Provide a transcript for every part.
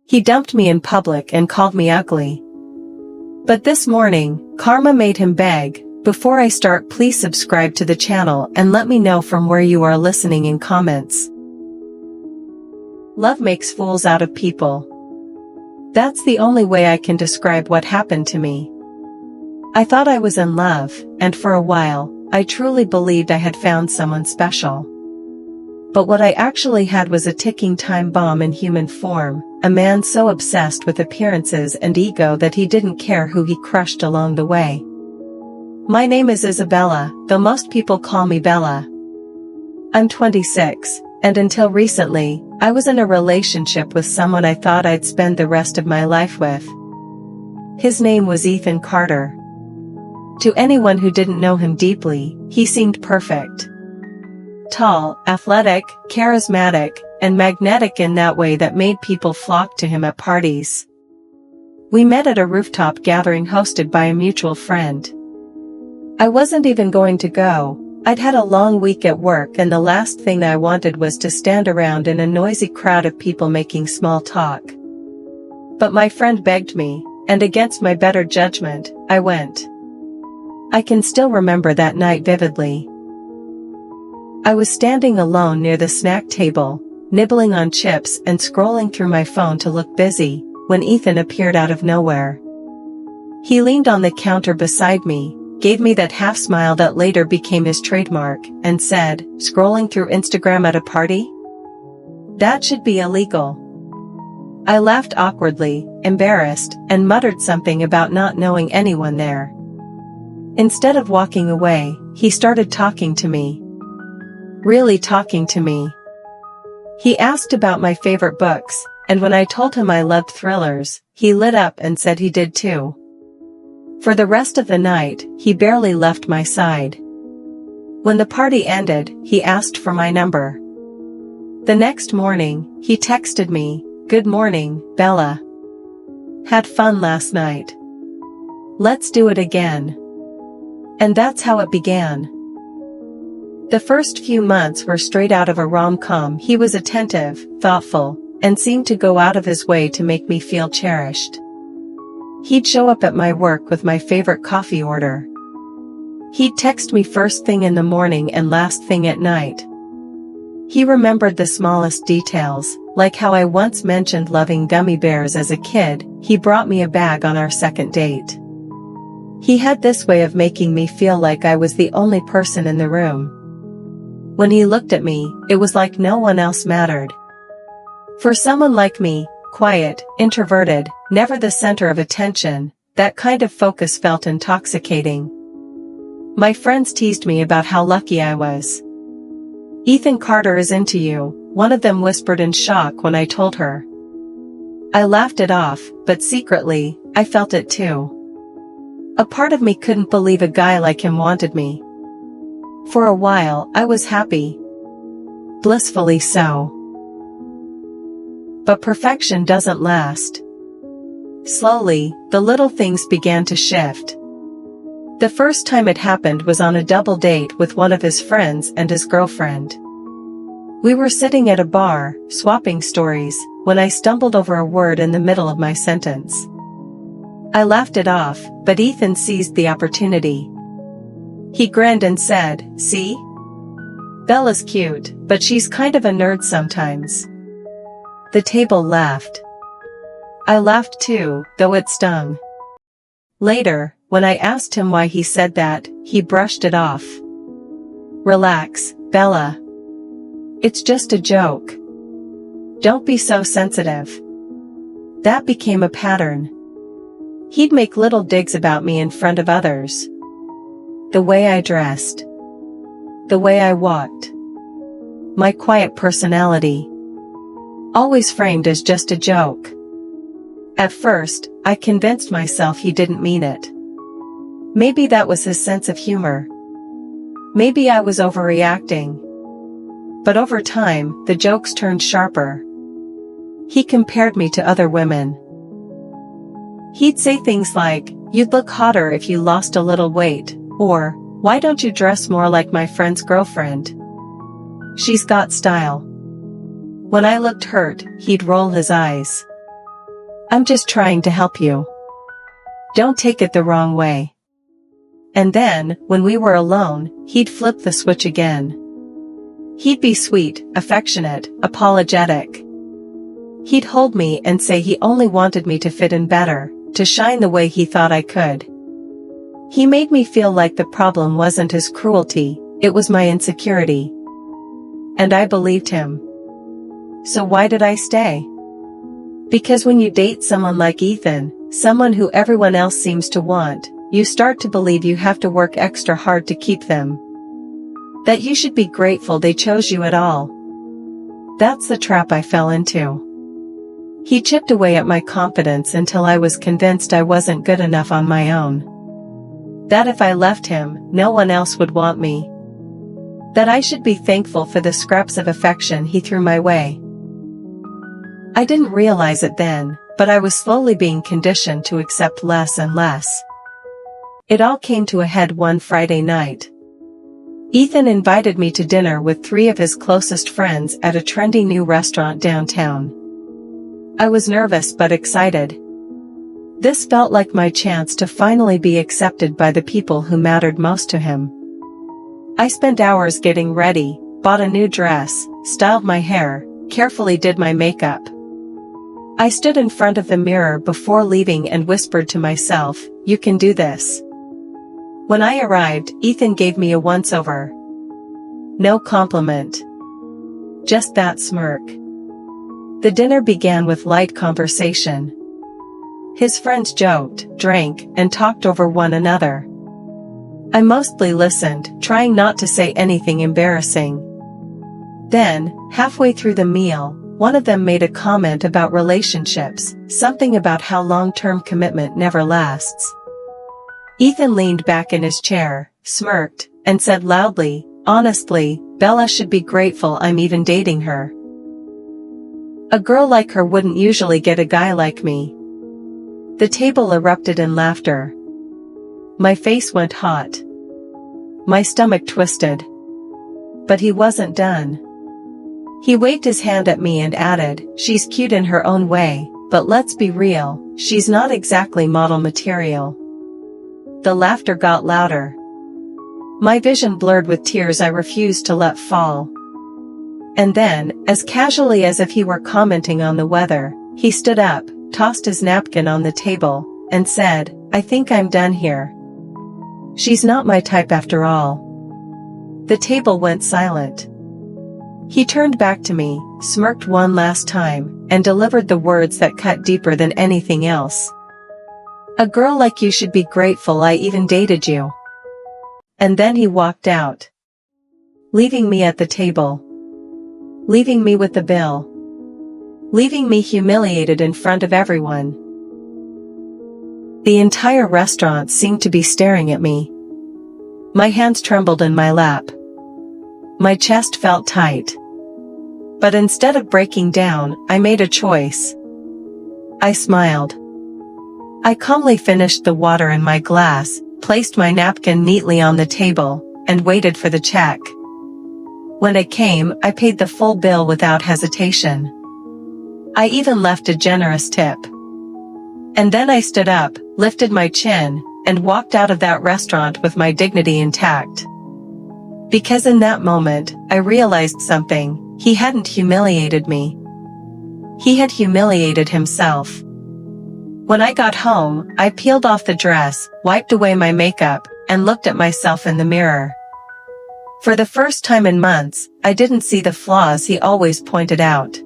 He dumped me in public and called me ugly. But this morning, karma made him beg, "Before I start, please subscribe to the channel and let me know from where you are listening in comments." Love makes fools out of people. That's the only way I can describe what happened to me. I thought I was in love, and for a while, I truly believed I had found someone special. But what I actually had was a ticking time bomb in human form, a man so obsessed with appearances and ego that he didn't care who he crushed along the way. My name is Isabella, though most people call me Bella. I'm 26, and until recently, I was in a relationship with someone I thought I'd spend the rest of my life with. His name was Ethan Carter. To anyone who didn't know him deeply, he seemed perfect. Tall, athletic, charismatic, and magnetic in that way that made people flock to him at parties. We met at a rooftop gathering hosted by a mutual friend. I wasn't even going to go. I'd had a long week at work and the last thing I wanted was to stand around in a noisy crowd of people making small talk. But my friend begged me, and against my better judgment, I went. I can still remember that night vividly. I was standing alone near the snack table, nibbling on chips and scrolling through my phone to look busy, when Ethan appeared out of nowhere. He leaned on the counter beside me, gave me that half smile that later became his trademark, and said, "Scrolling through Instagram at a party? That should be illegal." I laughed awkwardly, embarrassed, and muttered something about not knowing anyone there. Instead of walking away, he started talking to me. Really talking to me. He asked about my favorite books, and when I told him I loved thrillers, he lit up and said he did too. For the rest of the night, he barely left my side. When the party ended, he asked for my number. The next morning, he texted me, "Good morning, Bella. Had fun last night. Let's do it again." And that's how it began. The first few months were straight out of a rom-com. He was attentive, thoughtful, and seemed to go out of his way to make me feel cherished. He'd show up at my work with my favorite coffee order. He'd text me first thing in the morning and last thing at night. He remembered the smallest details, like how I once mentioned loving gummy bears as a kid. He brought me a bag on our second date. He had this way of making me feel like I was the only person in the room. When he looked at me, it was like no one else mattered. For someone like me, quiet, introverted, never the center of attention, that kind of focus felt intoxicating. My friends teased me about how lucky I was. "Ethan Carter is into you," one of them whispered in shock when I told her. I laughed it off, but secretly, I felt it too. A part of me couldn't believe a guy like him wanted me. For a while, I was happy. Blissfully so. But perfection doesn't last. Slowly, the little things began to shift. The first time it happened was on a double date with one of his friends and his girlfriend. We were sitting at a bar, swapping stories, when I stumbled over a word in the middle of my sentence. I laughed it off, but Ethan seized the opportunity. He grinned and said, "See? Bella's cute, but she's kind of a nerd sometimes." The table laughed. I laughed too, though it stung. Later, when I asked him why he said that, he brushed it off. "Relax, Bella. It's just a joke. Don't be so sensitive." That became a pattern. He'd make little digs about me in front of others. The way I dressed. The way I walked. My quiet personality. Always framed as just a joke. At first, I convinced myself he didn't mean it. Maybe that was his sense of humor. Maybe I was overreacting. But over time, the jokes turned sharper. He compared me to other women. He'd say things like, "You'd look hotter if you lost a little weight," or, "Why don't you dress more like my friend's girlfriend? She's got style." When I looked hurt, he'd roll his eyes. I'm just trying to help you. Don't take it the wrong way. And then, when we were alone, he'd flip the switch again. He'd be sweet, affectionate, apologetic. He'd hold me and say he only wanted me to fit in better, to shine the way he thought I could. He made me feel like the problem wasn't his cruelty, it was my insecurity. And I believed him. So why did I stay? Because when you date someone like Ethan, someone who everyone else seems to want, you start to believe you have to work extra hard to keep them. That you should be grateful they chose you at all. That's the trap I fell into. He chipped away at my confidence until I was convinced I wasn't good enough on my own. That if I left him, no one else would want me. That I should be thankful for the scraps of affection he threw my way. I didn't realize it then, but I was slowly being conditioned to accept less and less. It all came to a head one Friday night. Ethan invited me to dinner with 3 of his closest friends at a trendy new restaurant downtown. I was nervous but excited. This felt like my chance to finally be accepted by the people who mattered most to him. I spent hours getting ready, bought a new dress, styled my hair, carefully did my makeup. I stood in front of the mirror before leaving and whispered to myself, "You can do this." When I arrived, Ethan gave me a once-over. No compliment. Just that smirk. The dinner began with light conversation. His friends joked, drank, and talked over one another. I mostly listened, trying not to say anything embarrassing. Then, halfway through the meal, one of them made a comment about relationships, something about how long-term commitment never lasts. Ethan leaned back in his chair, smirked, and said loudly, "Honestly, Bella should be grateful I'm even dating her. A girl like her wouldn't usually get a guy like me." The table erupted in laughter. My face went hot. My stomach twisted. But he wasn't done. He waved his hand at me and added, "She's cute in her own way, but let's be real, she's not exactly model material." The laughter got louder. My vision blurred with tears I refused to let fall. And then, as casually as if he were commenting on the weather, he stood up, tossed his napkin on the table, and said, "I think I'm done here. She's not my type after all." The table went silent. He turned back to me, smirked one last time, and delivered the words that cut deeper than anything else. "A girl like you should be grateful I even dated you." And then he walked out. Leaving me at the table. Leaving me with the bill. Leaving me humiliated in front of everyone. The entire restaurant seemed to be staring at me. My hands trembled in my lap. My chest felt tight. But instead of breaking down, I made a choice. I smiled. I calmly finished the water in my glass, placed my napkin neatly on the table, and waited for the check. When it came, I paid the full bill without hesitation. I even left a generous tip. And then I stood up, lifted my chin, and walked out of that restaurant with my dignity intact. Because in that moment, I realized something. He hadn't humiliated me. He had humiliated himself. When I got home, I peeled off the dress, wiped away my makeup, and looked at myself in the mirror. For the first time in months, I didn't see the flaws he always pointed out.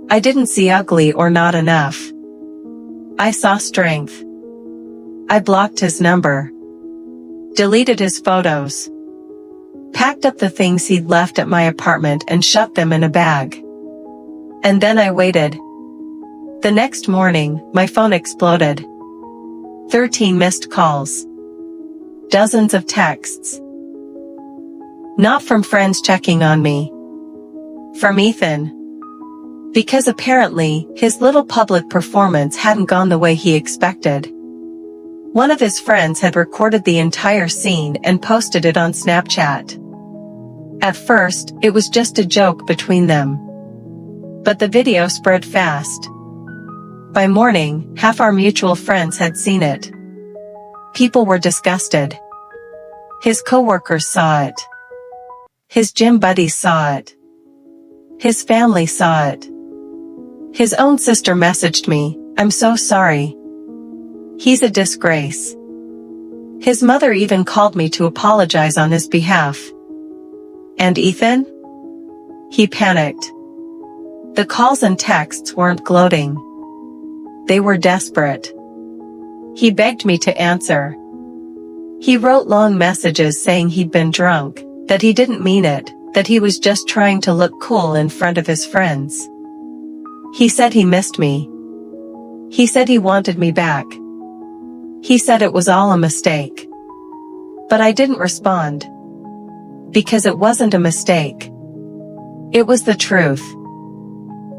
I didn't see ugly or not enough. I saw strength. I blocked his number. Deleted his photos. Packed up the things he'd left at my apartment and shoved them in a bag. And then I waited. The next morning, my phone exploded. 13 missed calls. Dozens of texts. Not from friends checking on me. From Ethan. Because apparently, his little public performance hadn't gone the way he expected. One of his friends had recorded the entire scene and posted it on Snapchat. At first, it was just a joke between them. But the video spread fast. By morning, half our mutual friends had seen it. People were disgusted. His coworkers saw it. His gym buddies saw it. His family saw it. His own sister messaged me, "I'm so sorry. He's a disgrace." His mother even called me to apologize on his behalf. And Ethan? He panicked. The calls and texts weren't gloating. They were desperate. He begged me to answer. He wrote long messages saying he'd been drunk, that he didn't mean it, that he was just trying to look cool in front of his friends. He said he missed me. He said he wanted me back. He said it was all a mistake. But I didn't respond. Because it wasn't a mistake. It was the truth.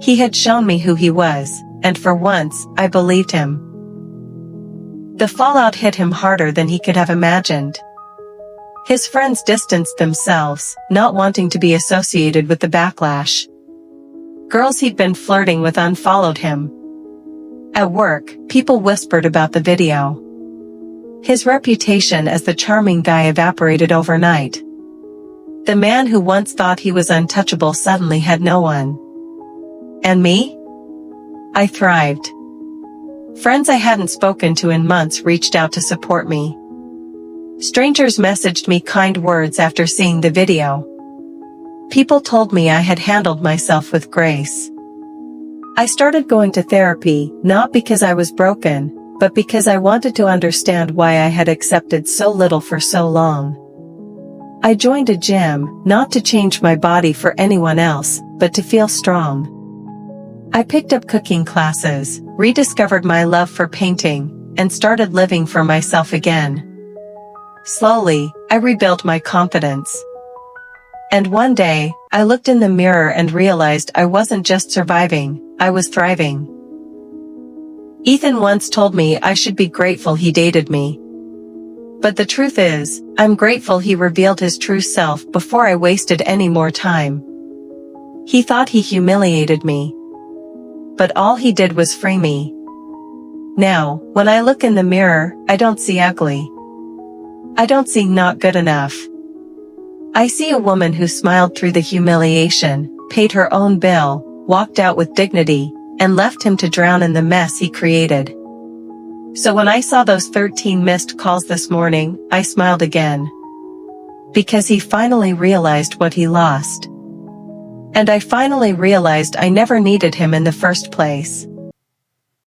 He had shown me who he was, and for once, I believed him. The fallout hit him harder than he could have imagined. His friends distanced themselves, not wanting to be associated with the backlash. Girls he'd been flirting with unfollowed him. At work, people whispered about the video. His reputation as the charming guy evaporated overnight. The man who once thought he was untouchable suddenly had no one. And me? I thrived. Friends I hadn't spoken to in months reached out to support me. Strangers messaged me kind words after seeing the video. People told me I had handled myself with grace. I started going to therapy, not because I was broken, but because I wanted to understand why I had accepted so little for so long. I joined a gym, not to change my body for anyone else, but to feel strong. I picked up cooking classes, rediscovered my love for painting, and started living for myself again. Slowly, I rebuilt my confidence. And one day, I looked in the mirror and realized I wasn't just surviving, I was thriving. Ethan once told me I should be grateful he dated me. But the truth is, I'm grateful he revealed his true self before I wasted any more time. He thought he humiliated me. But all he did was free me. Now, when I look in the mirror, I don't see ugly. I don't see not good enough. I see a woman who smiled through the humiliation, paid her own bill, walked out with dignity, and left him to drown in the mess he created. So when I saw those 13 missed calls this morning, I smiled again. Because he finally realized what he lost. And I finally realized I never needed him in the first place.